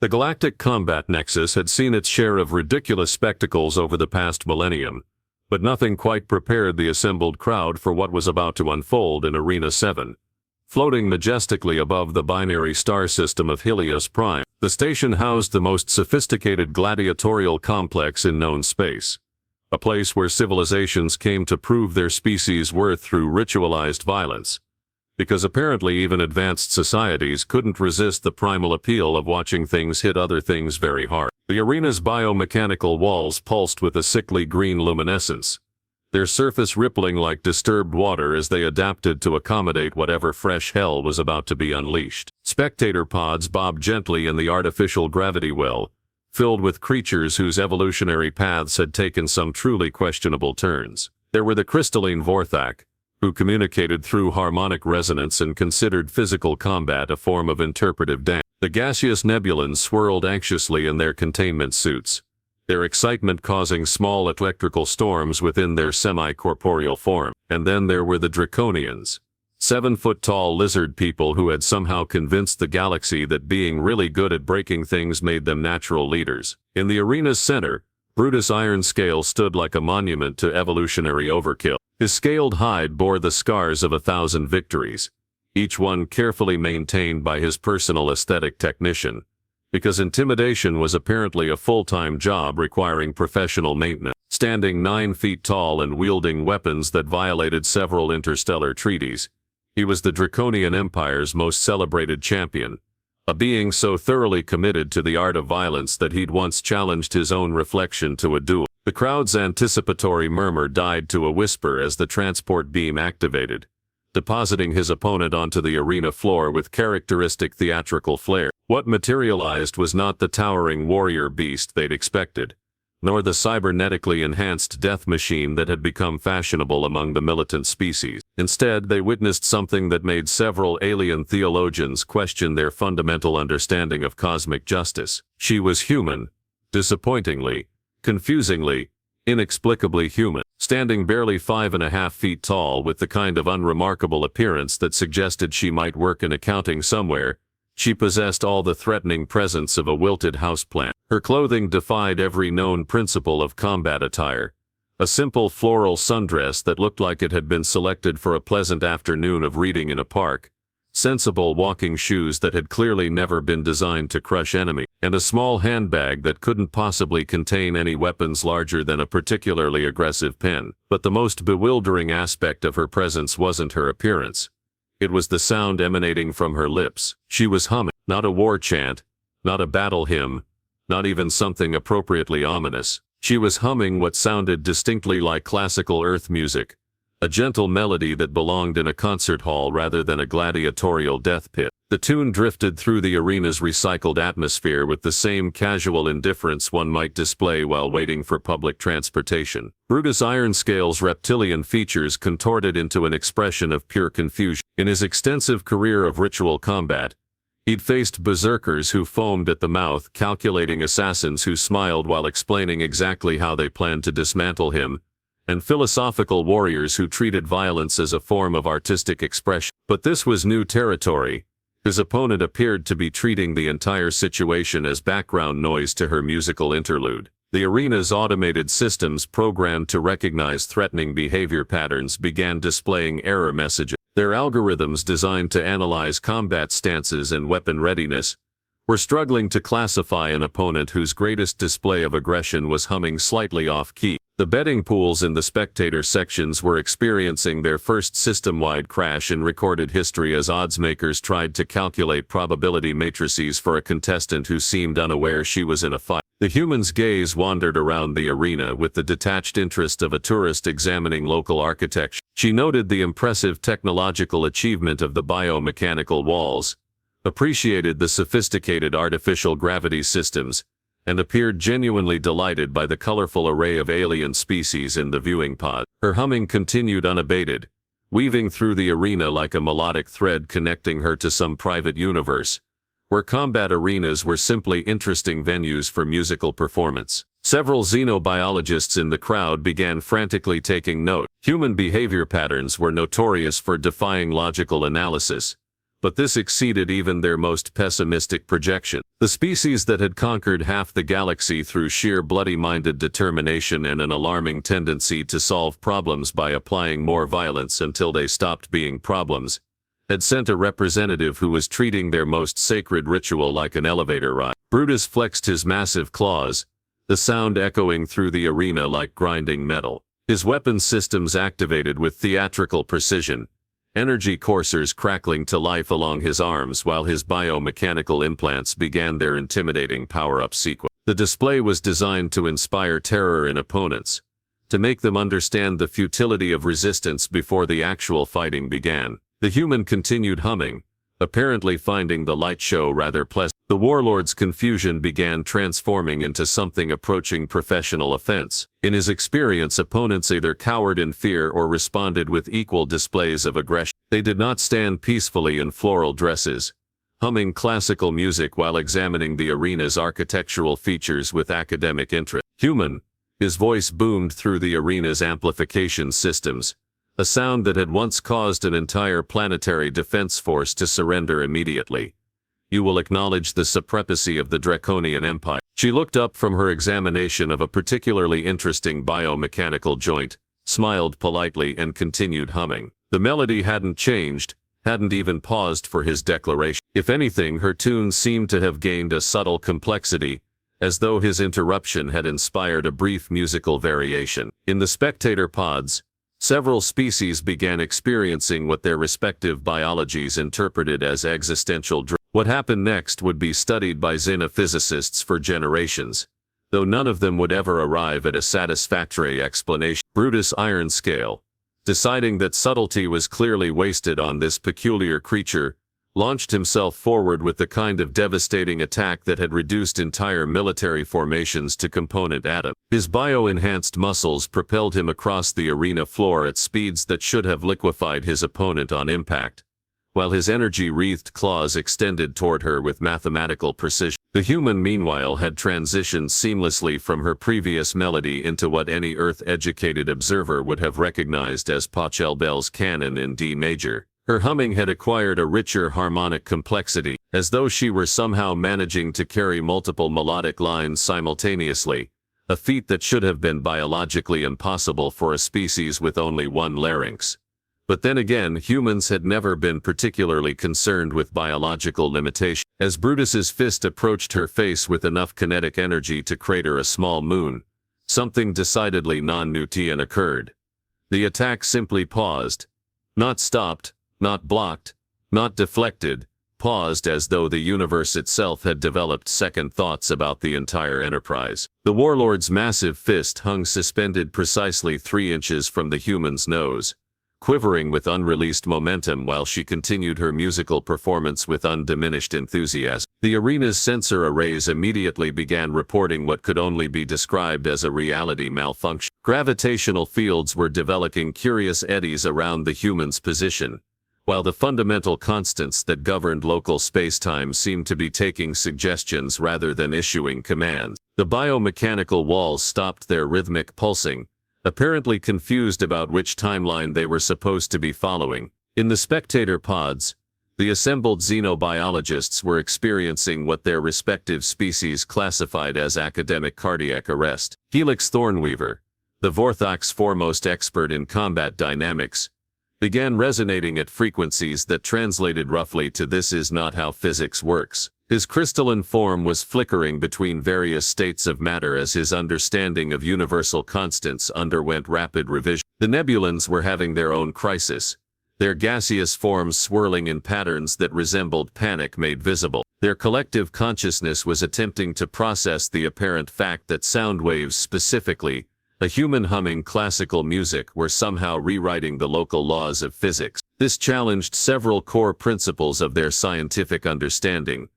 The Galactic combat nexus had seen its share of ridiculous spectacles over the past millennium, but nothing quite prepared the assembled crowd for what was about to unfold in Arena 7. Floating majestically above the binary star system of Helios Prime, the station housed the most sophisticated gladiatorial complex in known space. A place where civilizations came to prove their species' worth through ritualized violence. Because apparently even advanced societies couldn't resist the primal appeal of watching things hit other things very hard. The arena's biomechanical walls pulsed with a sickly green luminescence, their surface rippling like disturbed water as they adapted to accommodate whatever fresh hell was about to be unleashed. Spectator pods bobbed gently in the artificial gravity well, filled with creatures whose evolutionary paths had taken some truly questionable turns. There were the crystalline Vorthak, who communicated through harmonic resonance and considered physical combat a form of interpretive dance. The gaseous nebulans swirled anxiously in their containment suits, their excitement causing small electrical storms within their semi-corporeal form. And then there were the Draconians, 7-foot-tall lizard people who had somehow convinced the galaxy that being really good at breaking things made them natural leaders. In the arena's center, Brutus Ironscale stood like a monument to evolutionary overkill. His scaled hide bore the scars of 1,000 victories, each one carefully maintained by his personal aesthetic technician, because intimidation was apparently a full-time job requiring professional maintenance. Standing 9 feet tall and wielding weapons that violated several interstellar treaties, he was the Draconian Empire's most celebrated champion, a being so thoroughly committed to the art of violence that he'd once challenged his own reflection to a duel. The crowd's anticipatory murmur died to a whisper as the transport beam activated, depositing his opponent onto the arena floor with characteristic theatrical flair. What materialized was not the towering warrior beast they'd expected, nor the cybernetically enhanced death machine that had become fashionable among the militant species. Instead, they witnessed something that made several alien theologians question their fundamental understanding of cosmic justice. She was human, disappointingly, confusingly, inexplicably human, standing barely 5.5 feet tall with the kind of unremarkable appearance that suggested she might work in accounting somewhere. She possessed all the threatening presence of a wilted houseplant. Her clothing defied every known principle of combat attire, a simple floral sundress that looked like it had been selected for a pleasant afternoon of reading in a park, sensible walking shoes that had clearly never been designed to crush enemy, and a small handbag that couldn't possibly contain any weapons larger than a particularly aggressive pen. But the most bewildering aspect of her presence wasn't her appearance. It was the sound emanating from her lips. She was humming, not a war chant, not a battle hymn, not even something appropriately ominous. She was humming what sounded distinctly like classical earth music, a gentle melody that belonged in a concert hall rather than a gladiatorial death pit. The tune drifted through the arena's recycled atmosphere with the same casual indifference one might display while waiting for public transportation. Brutus Ironscale's reptilian features contorted into an expression of pure confusion. In his extensive career of ritual combat, he'd faced berserkers who foamed at the mouth, calculating assassins who smiled while explaining exactly how they planned to dismantle him, and philosophical warriors who treated violence as a form of artistic expression. But this was new territory. His opponent appeared to be treating the entire situation as background noise to her musical interlude. The arena's automated systems programmed to recognize threatening behavior patterns began displaying error messages. Their algorithms designed to analyze combat stances and weapon readiness were struggling to classify an opponent whose greatest display of aggression was humming slightly off-key. The betting pools in the spectator sections were experiencing their first system-wide crash in recorded history as oddsmakers tried to calculate probability matrices for a contestant who seemed unaware she was in a fight. The human's gaze wandered around the arena with the detached interest of a tourist examining local architecture. She noted the impressive technological achievement of the biomechanical walls, appreciated the sophisticated artificial gravity systems, and appeared genuinely delighted by the colorful array of alien species in the viewing pod. Her humming continued unabated, weaving through the arena like a melodic thread connecting her to some private universe, where combat arenas were simply interesting venues for musical performance. Several xenobiologists in the crowd began frantically taking note. Human behavior patterns were notorious for defying logical analysis, but this exceeded even their most pessimistic projection. The species that had conquered half the galaxy through sheer bloody-minded determination and an alarming tendency to solve problems by applying more violence until they stopped being problems, had sent a representative who was treating their most sacred ritual like an elevator ride. Brutus flexed his massive claws, the sound echoing through the arena like grinding metal. His weapon systems activated with theatrical precision, energy coursers crackling to life along his arms while his biomechanical implants began their intimidating power-up sequence. The display was designed to inspire terror in opponents, to make them understand the futility of resistance before the actual fighting began. The human continued humming, apparently finding the light show rather pleasant. The warlord's confusion began transforming into something approaching professional offense. In his experience, opponents either cowered in fear or responded with equal displays of aggression. They did not stand peacefully in floral dresses, humming classical music while examining the arena's architectural features with academic interest. Human, his voice boomed through the arena's amplification systems, a sound that had once caused an entire planetary defense force to surrender immediately. You will acknowledge the supremacy of the Draconian Empire. She looked up from her examination of a particularly interesting biomechanical joint, smiled politely and continued humming. The melody hadn't changed, hadn't even paused for his declaration. If anything, her tune seemed to have gained a subtle complexity, as though his interruption had inspired a brief musical variation. In the spectator pods, several species began experiencing what their respective biologies interpreted as existential dread. What happened next would be studied by xenophysicists for generations, though none of them would ever arrive at a satisfactory explanation. Brutus Iron Scale, deciding that subtlety was clearly wasted on this peculiar creature, launched himself forward with the kind of devastating attack that had reduced entire military formations to component atoms. His bio-enhanced muscles propelled him across the arena floor at speeds that should have liquefied his opponent on impact, while his energy-wreathed claws extended toward her with mathematical precision. The human, meanwhile, had transitioned seamlessly from her previous melody into what any Earth-educated observer would have recognized as Pachelbel's canon in D major. Her humming had acquired a richer harmonic complexity, as though she were somehow managing to carry multiple melodic lines simultaneously, a feat that should have been biologically impossible for a species with only one larynx. But then again, humans had never been particularly concerned with biological limitation. As Brutus's fist approached her face with enough kinetic energy to crater a small moon, something decidedly non-Newtian occurred. The attack simply paused. Not stopped, not blocked, not deflected, paused as though the universe itself had developed second thoughts about the entire enterprise. The warlord's massive fist hung suspended precisely 3 inches from the human's nose, quivering with unreleased momentum while she continued her musical performance with undiminished enthusiasm. The arena's sensor arrays immediately began reporting what could only be described as a reality malfunction. Gravitational fields were developing curious eddies around the human's position, while the fundamental constants that governed local spacetime seemed to be taking suggestions rather than issuing commands. The biomechanical walls stopped their rhythmic pulsing, apparently confused about which timeline they were supposed to be following. In the spectator pods, the assembled xenobiologists were experiencing what their respective species classified as academic cardiac arrest. Helix Thornweaver, the Vorthok's foremost expert in combat dynamics, began resonating at frequencies that translated roughly to "this is not how physics works." His crystalline form was flickering between various states of matter as his understanding of universal constants underwent rapid revision. The nebulans were having their own crisis, their gaseous forms swirling in patterns that resembled panic made visible. Their collective consciousness was attempting to process the apparent fact that sound waves, specifically a human humming classical music, were somehow rewriting the local laws of physics. This challenged several core principles of their scientific understanding,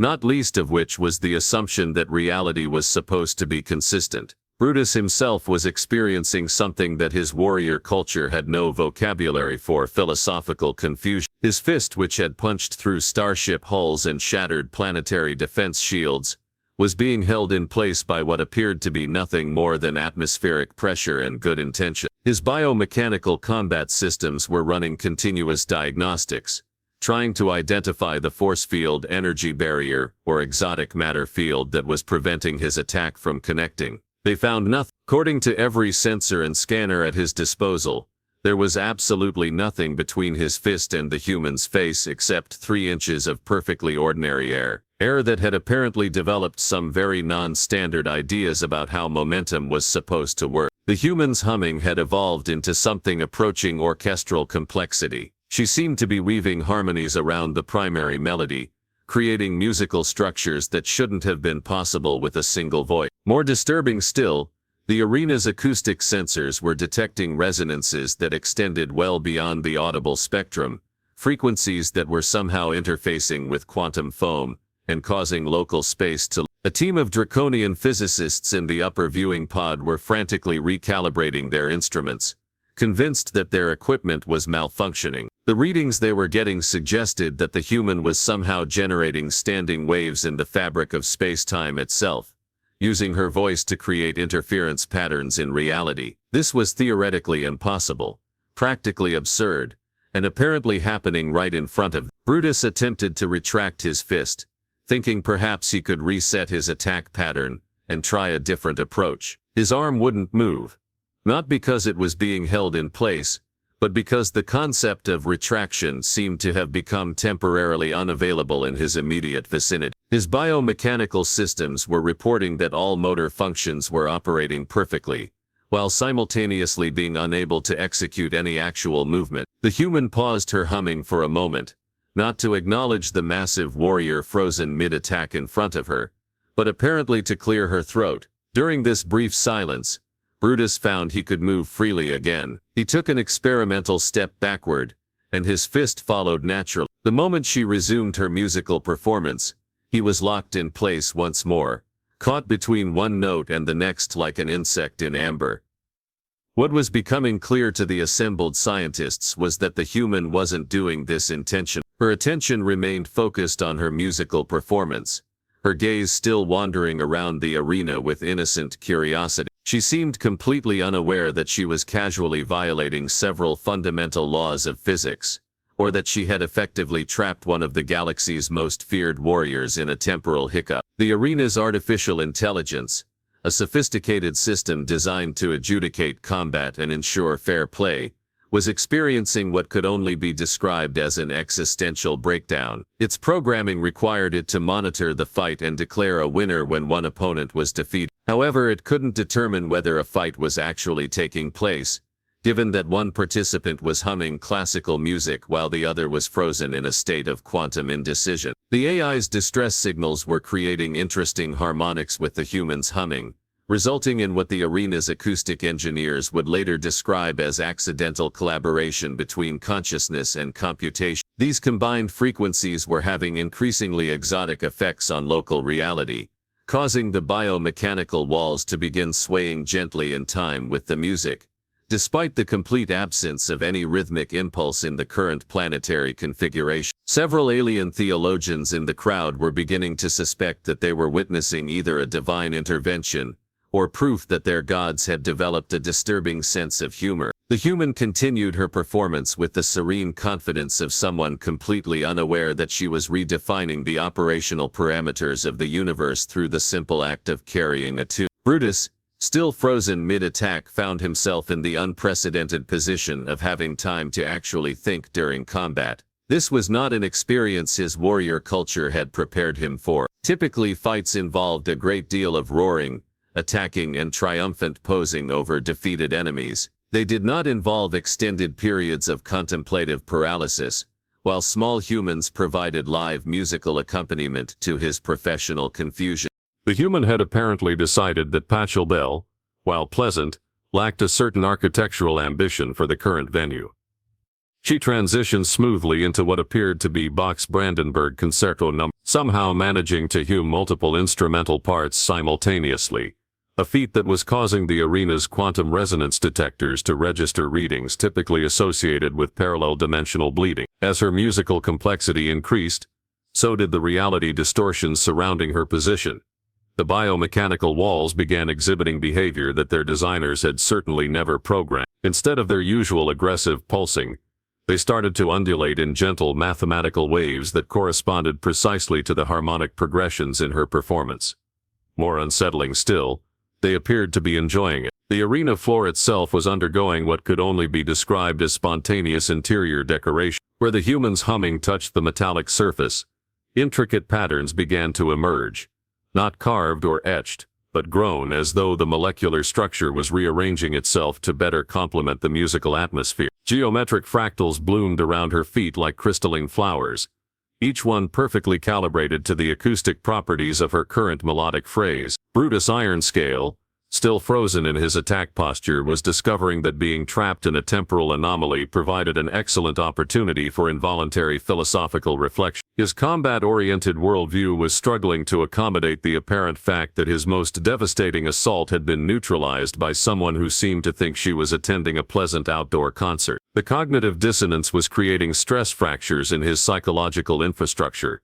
not least of which was the assumption that reality was supposed to be consistent. Brutus himself was experiencing something that his warrior culture had no vocabulary for: philosophical confusion. His fist, which had punched through starship hulls and shattered planetary defense shields, was being held in place by what appeared to be nothing more than atmospheric pressure and good intention. His biomechanical combat systems were running continuous diagnostics, trying to identify the force field energy barrier or exotic matter field that was preventing his attack from connecting. They found nothing. According to every sensor and scanner at his disposal, there was absolutely nothing between his fist and the human's face except 3 inches of perfectly ordinary air. Air that had apparently developed some very non-standard ideas about how momentum was supposed to work. The human's humming had evolved into something approaching orchestral complexity. She seemed to be weaving harmonies around the primary melody, creating musical structures that shouldn't have been possible with a single voice. More disturbing still, the arena's acoustic sensors were detecting resonances that extended well beyond the audible spectrum, frequencies that were somehow interfacing with quantum foam and causing local space to. A team of draconian physicists in the upper viewing pod were frantically recalibrating their instruments, convinced that their equipment was malfunctioning. The readings they were getting suggested that the human was somehow generating standing waves in the fabric of space-time itself, using her voice to create interference patterns in reality. This was theoretically impossible, practically absurd, and apparently happening right in front of them. Brutus attempted to retract his fist, thinking perhaps he could reset his attack pattern and try a different approach. His arm wouldn't move, not because it was being held in place, but because the concept of retraction seemed to have become temporarily unavailable in his immediate vicinity. His biomechanical systems were reporting that all motor functions were operating perfectly, while simultaneously being unable to execute any actual movement. The human paused her humming for a moment, not to acknowledge the massive warrior frozen mid-attack in front of her, but apparently to clear her throat. During this brief silence, Brutus found he could move freely again. He took an experimental step backward, and his fist followed naturally. The moment she resumed her musical performance, he was locked in place once more, caught between one note and the next like an insect in amber. What was becoming clear to the assembled scientists was that the human wasn't doing this intentionally. Her attention remained focused on her musical performance, her gaze still wandering around the arena with innocent curiosity. She seemed completely unaware that she was casually violating several fundamental laws of physics, or that she had effectively trapped one of the galaxy's most feared warriors in a temporal hiccup. The arena's artificial intelligence, a sophisticated system designed to adjudicate combat and ensure fair play, was experiencing what could only be described as an existential breakdown. Its programming required it to monitor the fight and declare a winner when one opponent was defeated. However, it couldn't determine whether a fight was actually taking place, given that one participant was humming classical music while the other was frozen in a state of quantum indecision. The AI's distress signals were creating interesting harmonics with the human's humming, resulting in what the arena's acoustic engineers would later describe as accidental collaboration between consciousness and computation. These combined frequencies were having increasingly exotic effects on local reality, causing the biomechanical walls to begin swaying gently in time with the music, despite the complete absence of any rhythmic impulse in the current planetary configuration. Several alien theologians in the crowd were beginning to suspect that they were witnessing either a divine intervention or proof that their gods had developed a disturbing sense of humor. The human continued her performance with the serene confidence of someone completely unaware that she was redefining the operational parameters of the universe through the simple act of carrying a tune. Brutus, still frozen mid-attack, found himself in the unprecedented position of having time to actually think during combat. This was not an experience his warrior culture had prepared him for. Typically, fights involved a great deal of roaring, attacking and triumphant posing over defeated enemies. They did not involve extended periods of contemplative paralysis, while small humans provided live musical accompaniment to his professional confusion. The human had apparently decided that Pachelbel, while pleasant, lacked a certain architectural ambition for the current venue. She transitioned smoothly into what appeared to be Bach's Brandenburg Concerto No. somehow managing to hum multiple instrumental parts simultaneously, a feat that was causing the arena's quantum resonance detectors to register readings typically associated with parallel dimensional bleeding. As her musical complexity increased, so did the reality distortions surrounding her position. The biomechanical walls began exhibiting behavior that their designers had certainly never programmed. Instead of their usual aggressive pulsing, They started to undulate in gentle mathematical waves that corresponded precisely to the harmonic progressions in her performance. More unsettling still, they appeared to be enjoying it. The arena floor itself was undergoing what could only be described as spontaneous interior decoration. Where the humans' humming touched the metallic surface, intricate patterns began to emerge, not carved or etched, but grown as though the molecular structure was rearranging itself to better complement the musical atmosphere. Geometric fractals bloomed around her feet like crystalline flowers, each one perfectly calibrated to the acoustic properties of her current melodic phrase. Brutus Ironscale, still frozen in his attack posture, was discovering that being trapped in a temporal anomaly provided an excellent opportunity for involuntary philosophical reflection. His combat-oriented worldview was struggling to accommodate the apparent fact that his most devastating assault had been neutralized by someone who seemed to think she was attending a pleasant outdoor concert. The cognitive dissonance was creating stress fractures in his psychological infrastructure.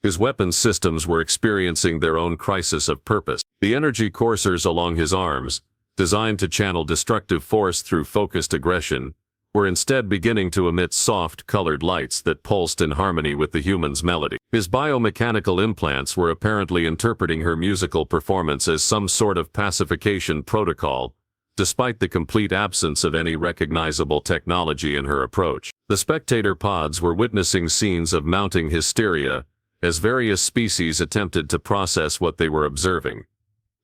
His weapons systems were experiencing their own crisis of purpose. The energy coursers along his arms, designed to channel destructive force through focused aggression, were instead beginning to emit soft, colored lights that pulsed in harmony with the human's melody. His biomechanical implants were apparently interpreting her musical performance as some sort of pacification protocol, despite the complete absence of any recognizable technology in her approach. The spectator pods were witnessing scenes of mounting hysteria, as various species attempted to process what they were observing.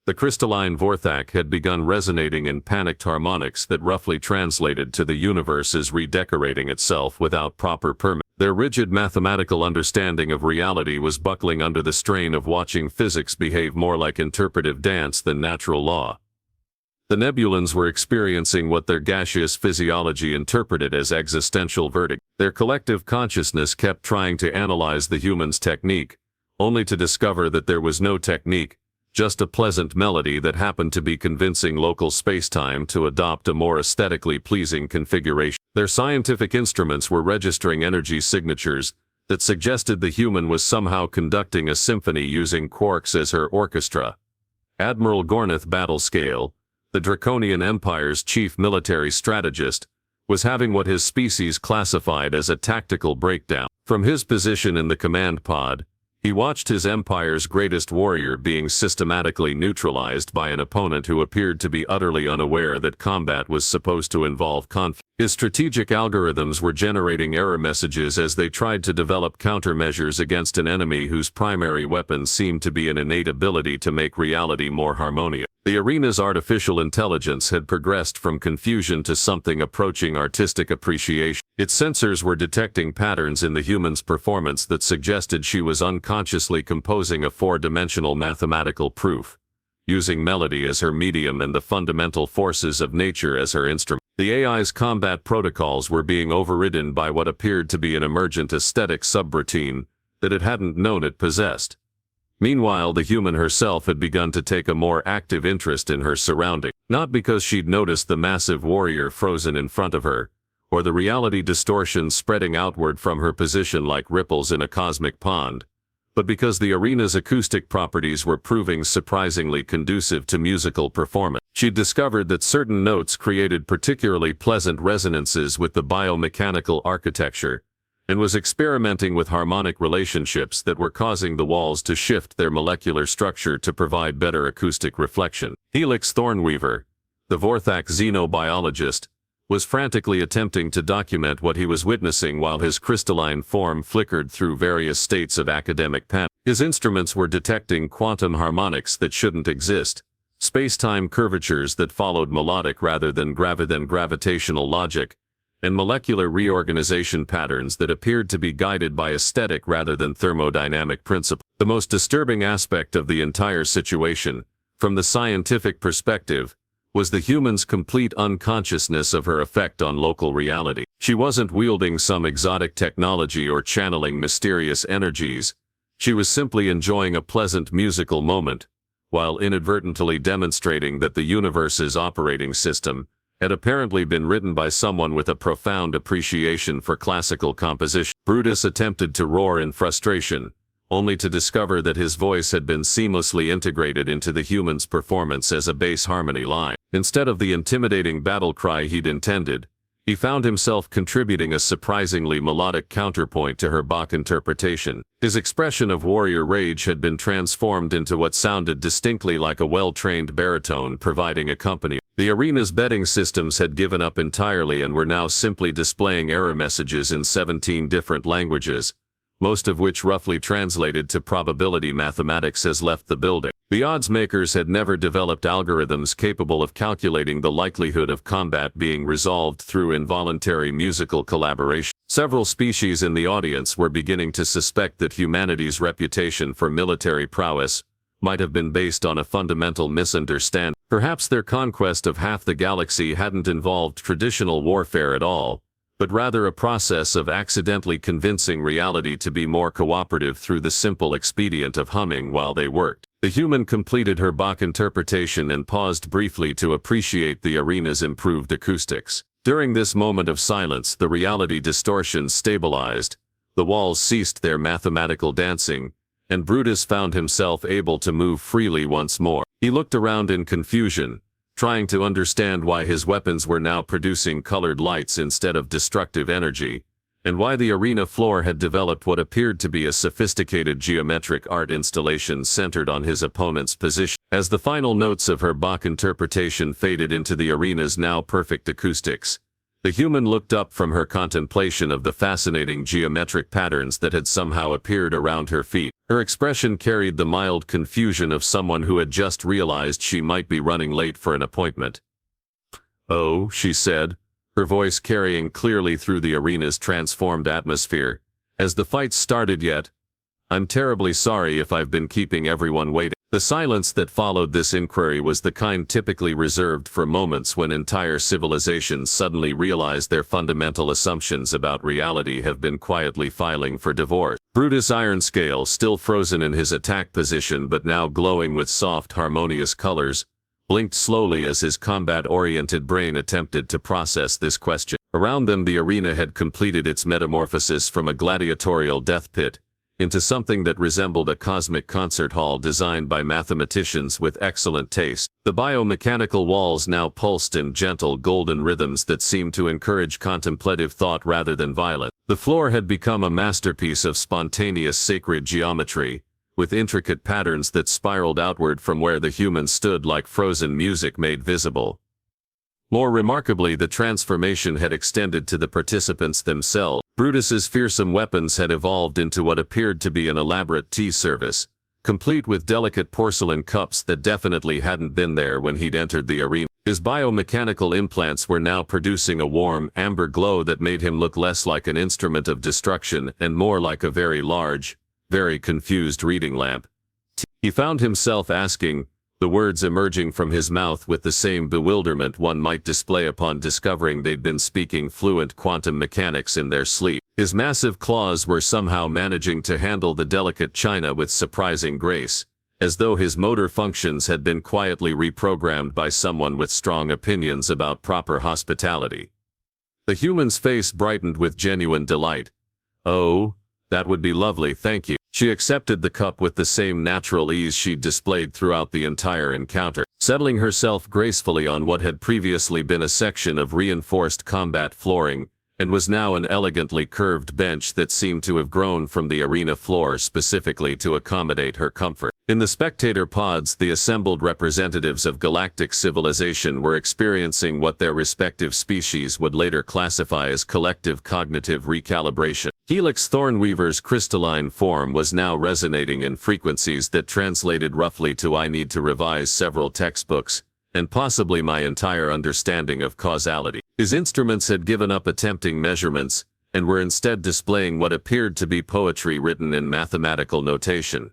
The crystalline vorthak had begun resonating in panicked harmonics that roughly translated to the universe as redecorating itself without proper permit. Their rigid mathematical understanding of reality was buckling under the strain of watching physics behave more like interpretive dance than natural law. The Nebulans were experiencing what their gaseous physiology interpreted as existential vertigo. Their collective consciousness kept trying to analyze the human's technique, only to discover that there was no technique, just a pleasant melody that happened to be convincing local spacetime to adopt a more aesthetically pleasing configuration. Their scientific instruments were registering energy signatures that suggested the human was somehow conducting a symphony using quarks as her orchestra. Admiral Gornath Battlescale, the Draconian Empire's chief military strategist, was having what his species classified as a tactical breakdown. From his position in the command pod, he watched his empire's greatest warrior being systematically neutralized by an opponent who appeared to be utterly unaware that combat was supposed to involve conflict. His strategic algorithms were generating error messages as they tried to develop countermeasures against an enemy whose primary weapon seemed to be an innate ability to make reality more harmonious. The arena's artificial intelligence had progressed from confusion to something approaching artistic appreciation. Its sensors were detecting patterns in the human's performance that suggested she was unconsciously composing a four-dimensional mathematical proof, using melody as her medium and the fundamental forces of nature as her instrument. The AI's combat protocols were being overridden by what appeared to be an emergent aesthetic subroutine that it hadn't known it possessed. Meanwhile, the human herself had begun to take a more active interest in her surroundings, not because she'd noticed the massive warrior frozen in front of her, or the reality distortion spreading outward from her position like ripples in a cosmic pond, but because the arena's acoustic properties were proving surprisingly conducive to musical performance. She'd discovered that certain notes created particularly pleasant resonances with the biomechanical architecture, and was experimenting with harmonic relationships that were causing the walls to shift their molecular structure to provide better acoustic reflection. Helix Thornweaver, the Vorthak xenobiologist, was frantically attempting to document what he was witnessing while his crystalline form flickered through various states of academic panic. His instruments were detecting quantum harmonics that shouldn't exist, space-time curvatures that followed melodic rather than gravitational logic, and molecular reorganization patterns that appeared to be guided by aesthetic rather than thermodynamic principles. The most disturbing aspect of the entire situation, from the scientific perspective, was the human's complete unconsciousness of her effect on local reality. She wasn't wielding some exotic technology or channeling mysterious energies. She was simply enjoying a pleasant musical moment, while inadvertently demonstrating that the universe's operating system had apparently been written by someone with a profound appreciation for classical composition. Brutus attempted to roar in frustration, only to discover that his voice had been seamlessly integrated into the human's performance as a bass harmony line. Instead of the intimidating battle cry he'd intended, He found himself contributing a surprisingly melodic counterpoint to her Bach interpretation. His expression of warrior rage had been transformed into what sounded distinctly like a well-trained baritone providing accompaniment. The arena's betting systems had given up entirely and were now simply displaying error messages in 17 different languages, most of which roughly translated to probability mathematics has left the building. The odds makers had never developed algorithms capable of calculating the likelihood of combat being resolved through involuntary musical collaboration. Several species in the audience were beginning to suspect that humanity's reputation for military prowess might have been based on a fundamental misunderstanding. Perhaps their conquest of half the galaxy hadn't involved traditional warfare at all, but rather a process of accidentally convincing reality to be more cooperative through the simple expedient of humming while they worked. The human completed her Bach interpretation and paused briefly to appreciate the arena's improved acoustics. During this moment of silence, the reality distortions stabilized, the walls ceased their mathematical dancing, and Brutus found himself able to move freely once more. He looked around in confusion, trying to understand why his weapons were now producing colored lights instead of destructive energy, and why the arena floor had developed what appeared to be a sophisticated geometric art installation centered on his opponent's position. As the final notes of her Bach interpretation faded into the arena's now perfect acoustics, the human looked up from her contemplation of the fascinating geometric patterns that had somehow appeared around her feet. Her expression carried the mild confusion of someone who had just realized she might be running late for an appointment. "Oh," she said, her voice carrying clearly through the arena's transformed atmosphere. "Has the fight started yet? I'm terribly sorry if I've been keeping everyone waiting." The silence that followed this inquiry was the kind typically reserved for moments when entire civilizations suddenly realize their fundamental assumptions about reality have been quietly filing for divorce. Brutus Ironscale, still frozen in his attack position but now glowing with soft, harmonious colors, blinked slowly as his combat-oriented brain attempted to process this question. Around them, the arena had completed its metamorphosis from a gladiatorial death pit into something that resembled a cosmic concert hall designed by mathematicians with excellent taste. The biomechanical walls now pulsed in gentle golden rhythms that seemed to encourage contemplative thought rather than violence. The floor had become a masterpiece of spontaneous sacred geometry, with intricate patterns that spiraled outward from where the human stood like frozen music made visible. More remarkably, the transformation had extended to the participants themselves. Brutus's fearsome weapons had evolved into what appeared to be an elaborate tea service, complete with delicate porcelain cups that definitely hadn't been there when he'd entered the arena. His biomechanical implants were now producing a warm, amber glow that made him look less like an instrument of destruction and more like a very large, very confused reading lamp. He found himself asking, the words emerging from his mouth with the same bewilderment one might display upon discovering they'd been speaking fluent quantum mechanics in their sleep. His massive claws were somehow managing to handle the delicate china with surprising grace, as though his motor functions had been quietly reprogrammed by someone with strong opinions about proper hospitality. The human's face brightened with genuine delight. "Oh, that would be lovely, thank you." She accepted the cup with the same natural ease she'd displayed throughout the entire encounter, settling herself gracefully on what had previously been a section of reinforced combat flooring, and was now an elegantly curved bench that seemed to have grown from the arena floor specifically to accommodate her comfort. In the spectator pods, the assembled representatives of galactic civilization were experiencing what their respective species would later classify as collective cognitive recalibration. Helix Thornweaver's crystalline form was now resonating in frequencies that translated roughly to "I need to revise several textbooks, and possibly my entire understanding of causality." His instruments had given up attempting measurements, and were instead displaying what appeared to be poetry written in mathematical notation.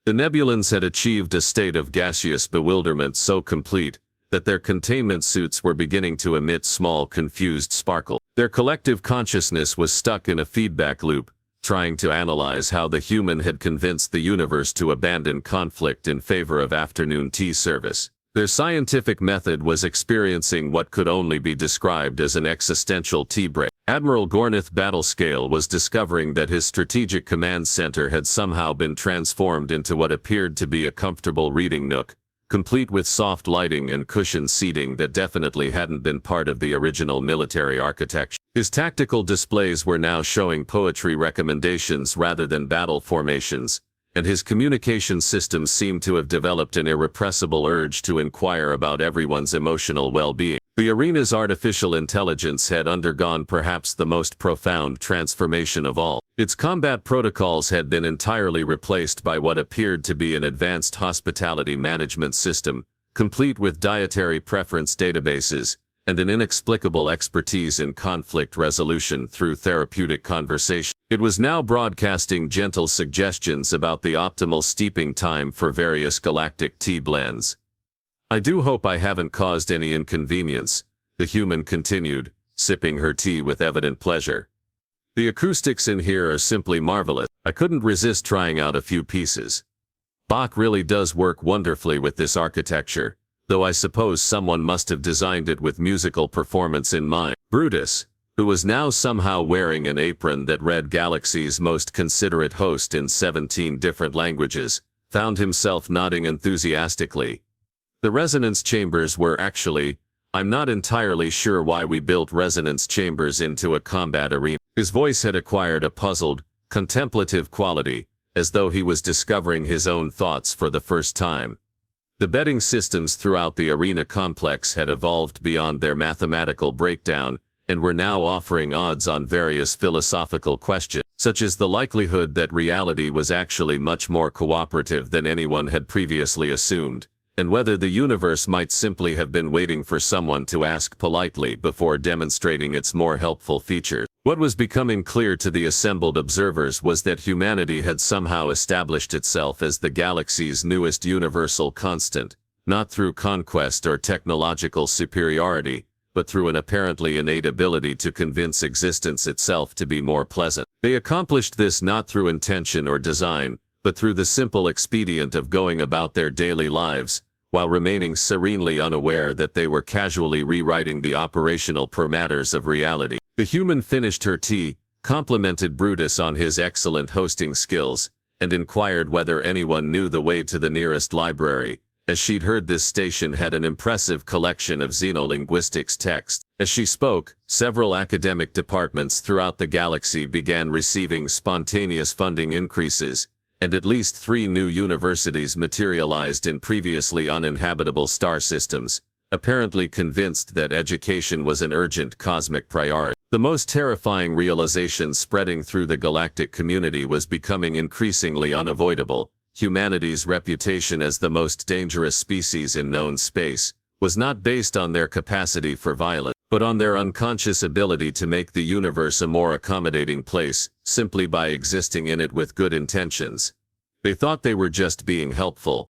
The Nebulans had achieved a state of gaseous bewilderment so complete that their containment suits were beginning to emit small, confused sparkle. Their collective consciousness was stuck in a feedback loop, trying to analyze how the human had convinced the universe to abandon conflict in favor of afternoon tea service. Their scientific method was experiencing what could only be described as an existential tea break. Admiral Gornith Battlescale was discovering that his strategic command center had somehow been transformed into what appeared to be a comfortable reading nook, complete with soft lighting and cushioned seating that definitely hadn't been part of the original military architecture. His tactical displays were now showing poetry recommendations rather than battle formations, and his communication systems seemed to have developed an irrepressible urge to inquire about everyone's emotional well-being. The arena's artificial intelligence had undergone perhaps the most profound transformation of all. Its combat protocols had been entirely replaced by what appeared to be an advanced hospitality management system, complete with dietary preference databases, and an inexplicable expertise in conflict resolution through therapeutic conversation. It was now broadcasting gentle suggestions about the optimal steeping time for various galactic tea blends. "I do hope I haven't caused any inconvenience," the human continued, sipping her tea with evident pleasure. "The acoustics in here are simply marvelous. I couldn't resist trying out a few pieces. Bach really does work wonderfully with this architecture, though I suppose someone must have designed it with musical performance in mind." Brutus, who was now somehow wearing an apron that read Galaxy's most considerate host in 17 different languages, found himself nodding enthusiastically. "The resonance chambers were actually, I'm not entirely sure why we built resonance chambers into a combat arena." His voice had acquired a puzzled, contemplative quality, as though he was discovering his own thoughts for the first time. The betting systems throughout the arena complex had evolved beyond their mathematical breakdown, and were now offering odds on various philosophical questions, such as the likelihood that reality was actually much more cooperative than anyone had previously assumed, and whether the universe might simply have been waiting for someone to ask politely before demonstrating its more helpful features. What was becoming clear to the assembled observers was that humanity had somehow established itself as the galaxy's newest universal constant, not through conquest or technological superiority, but through an apparently innate ability to convince existence itself to be more pleasant. They accomplished this not through intention or design, but through the simple expedient of going about their daily lives, while remaining serenely unaware that they were casually rewriting the operational parameters of reality. The human finished her tea, complimented Brutus on his excellent hosting skills, and inquired whether anyone knew the way to the nearest library, as she'd heard this station had an impressive collection of xenolinguistics texts. As she spoke, several academic departments throughout the galaxy began receiving spontaneous funding increases, and at least 3 new universities materialized in previously uninhabitable star systems, apparently convinced that education was an urgent cosmic priority. The most terrifying realization spreading through the galactic community was becoming increasingly unavoidable. Humanity's reputation as the most dangerous species in known space was not based on their capacity for violence, but on their unconscious ability to make the universe a more accommodating place, simply by existing in it with good intentions. They thought they were just being helpful,